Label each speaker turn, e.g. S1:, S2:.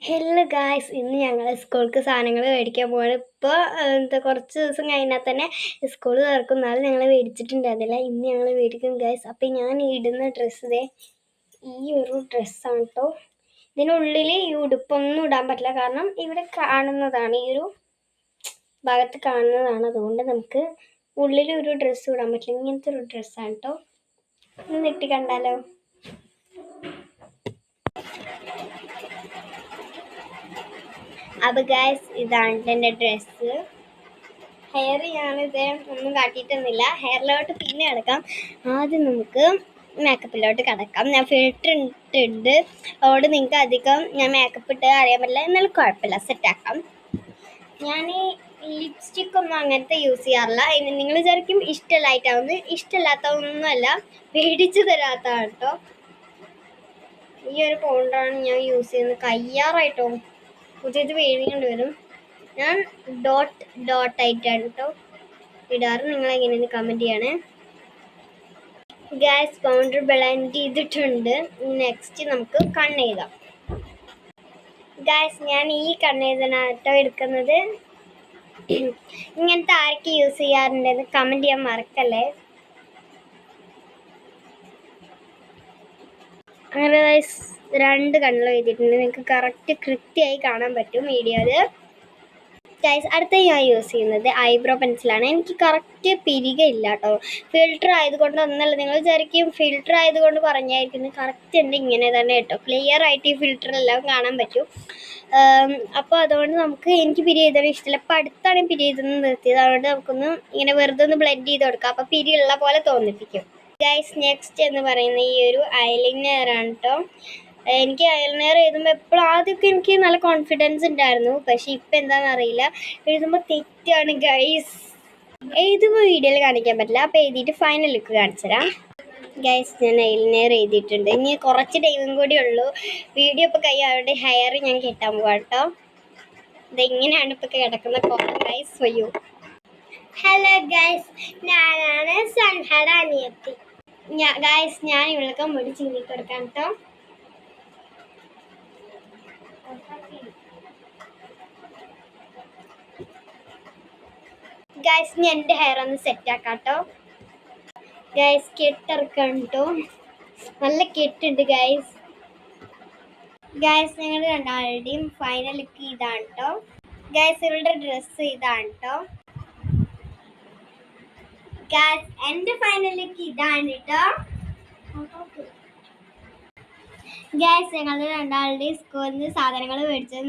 S1: Hello guys, ഇന്ന് ഞങ്ങൾ സ്കൂൾക്ക് സാധനങ്ങൾ മേടിക്കാൻ പോവാണ്. ഇപ്പോൾ കുറച്ച് ദിവസം കഴിഞ്ഞാൽ തന്നെ സ്കൂൾ തുറക്കും. നാളെ ഞങ്ങൾ മേടിച്ചിട്ടുണ്ടായിരുന്നില്ല, ഇന്ന് ഞങ്ങൾ മേടിക്കും ഗായ്സ്. അപ്പം ഞാൻ ഇടുന്ന ഡ്രസ്സ് ഈ ഒരു ഡ്രസ്സാണ് കേട്ടോ. ഇതിനുള്ളിൽ ഈ ഉടുപ്പൊന്നും ഇടാൻ പറ്റില്ല, കാരണം ഇവിടെ കാണുന്നതാണ്, ഈ ഒരു ഭാഗത്ത് കാണുന്നതാണ്. അതുകൊണ്ട് നമുക്ക് ഉള്ളിൽ ഒരു ഡ്രസ്സ് ഇടാൻ പറ്റില്ല. ഇങ്ങനത്തെ ഒരു ഡ്രസ്സാണ് കേട്ടോ. ഒന്ന് ഇട്ട് കണ്ടാലോ? അപ്പോൾ ഗായ്സ്, ഇതാണ് എൻ്റെ ഡ്രസ്സ്. ഹെയർ ഞാനിത് ഒന്നും കാട്ടിയിട്ടൊന്നുമില്ല. ഹെയറിലോട്ട് പിന്നെ കിടക്കാം. ആദ്യം നമുക്ക് മേക്കപ്പിലോട്ട് കിടക്കാം. ഞാൻ ഫിൽറ്റർ ഇട്ടിട്ടുണ്ട്, അതുകൊണ്ട് നിങ്ങൾക്ക് അധികം ഞാൻ മേക്കപ്പ് ഇട്ട് അറിയാൻ പറ്റില്ല, എന്നാലും കുഴപ്പമില്ല, സെറ്റാക്കാം. ഞാൻ ലിപ്സ്റ്റിക്കൊന്നും അങ്ങനത്തെ യൂസ് ചെയ്യാറില്ല. നിങ്ങൾ വിചാരിക്കും ഇഷ്ടമില്ലായിട്ടാവുന്നത്. ഇഷ്ടമില്ലാത്തതൊന്നുമല്ല, പേടിച്ച് തരാത്തതാണ് കേട്ടോ. ഈ ഒരു പൗഡറാണ് ഞാൻ യൂസ് ചെയ്യുന്നത്. കയ്യാറായിട്ടോ പുതിയത് വേടിക്കേണ്ടി വരും. ഞാൻ ഡോട്ട് ആയിട്ടാണ് കേട്ടോ ഇടാറ്. നിങ്ങൾ എങ്ങനെയാണ് കമൻറ്റ് ചെയ്യണേ. ഗ്യാസ് പൗഡർ ബ്ലെൻഡ് ചെയ്തിട്ടുണ്ട്. നെക്സ്റ്റ് നമുക്ക് കണ്ണെഴുതാം. ഗായ്സ്, ഞാൻ ഈ കണ്ണെഴുതാനാട്ടോ എടുക്കുന്നത്. ഇങ്ങനത്തെ ആർക്ക് യൂസ് ചെയ്യാറുണ്ടെന്ന് കമൻറ്റ് ചെയ്യാൻ മറക്കല്ലേ. അങ്ങനെ ഗായ്സ്, 2 കണ്ണുകൾ എഴുതിയിട്ടുണ്ട്. നിങ്ങൾക്ക് കൃത്യമായി കാണാൻ പറ്റും വീഡിയോയിൽ. ഗൈസ്, അടുത്ത ഞാൻ യൂസ് ചെയ്യുന്നത് ഐബ്രോ പെൻസിലാണ്. എനിക്ക് കറക്റ്റ് പിരികയില്ല കേട്ടോ. ഫിൽറ്റർ ആയതുകൊണ്ട് ഒന്നല്ല, നിങ്ങൾ വിചാരിക്കും ഫിൽറ്റർ ആയതുകൊണ്ട് പറഞ്ഞായിരിക്കുന്നത്. കറക്റ്റ് എൻ്റെ ഇങ്ങനെ തന്നെ കേട്ടോ. ക്ലിയർ ആയിട്ട് ഈ ഫിൽറ്ററെല്ലാം കാണാൻ പറ്റും. അപ്പോൾ അതുകൊണ്ട് എനിക്ക് പിരി ചെയ്താലും ഇഷ്ടമില്ല. അപ്പോൾ അടുത്താണ് പിരി ചെയ്തെന്ന് നിർത്തിയത്. അതുകൊണ്ട് നമുക്കൊന്ന് ഇങ്ങനെ വെറുതെ ഒന്ന് ബ്ലെൻഡ് ചെയ്ത് കൊടുക്കാം. അപ്പോൾ പിരിയുള്ള പോലെ തോന്നിപ്പിക്കും. ഗൈസ്, നെക്സ്റ്റ് എന്ന് പറയുന്ന ഈ ഒരു ഐലൈനറാണ് കേട്ടോ. എനിക്ക് ഐലൈനർ എഴുതുമ്പോൾ എപ്പോഴും ആദ്യമൊക്കെ എനിക്ക് നല്ല കോൺഫിഡൻസ് ഉണ്ടായിരുന്നു. പക്ഷേ ഇപ്പം എന്താണെന്നറിയില്ല, എഴുതുമ്പോൾ തെറ്റാണ് ഗൈസ്. എഴുതുമ്പോൾ വീഡിയോയിൽ കാണിക്കാൻ പറ്റില്ല. അപ്പോൾ എഴുതിയിട്ട് ഫൈനൽ ലുക്ക് കാണിച്ചു തരാം. ഗൈസ്, ഞാൻ ഐലൈനർ എഴുതിയിട്ടുണ്ട്. ഇനി കുറച്ച് ടൈമും കൂടി ഉള്ളൂ. വീഡിയോ ഇപ്പോൾ കഴിയാതെ ഹെയർ ഞാൻ കെട്ടാൻ പോകാം കേട്ടോ. ഇതെങ്ങനെയാണ് ഇപ്പോൾ കിടക്കുന്ന കോളം ഗൈസ്. വയ്യോ. ഹലോ ഗൈസ്, ഞാനാണ് സൻഹയുടെ അനിയത്തി. ഗൈസ്, ഞാൻ ഇവൾക്ക് മുടി ചീന്തി കൊടുക്കാം കേട്ടോ. ഗൈസ്, ഞാൻ എൻ്റെ ഹെയർ ഒന്ന് സെറ്റ് ആക്കാം കേട്ടോ. ഗൈസ്, കെട്ടിറക്കാം കേട്ടോ. നല്ല കെട്ടുണ്ട് ഗൈസ്. ഗൈസ്, ഞങ്ങൾ രണ്ടാളുടെയും ഫൈനൽ ലുക്ക് ഇതാണ് കേട്ടോ. ഗൈസ്, ഇവളുടെ ഡ്രസ്സ് ഇതാണ് കേട്ടോ. ഗൈസ്, എൻ്റെ ഫൈനൽ ലുക്ക് ഇതാണ് കേട്ടോ. ഗൈസ്, ഞങ്ങൾ രണ്ടാളുടെയും സ്കൂളിൽ നിന്ന് സാധനങ്ങൾ മേടിച്ചത്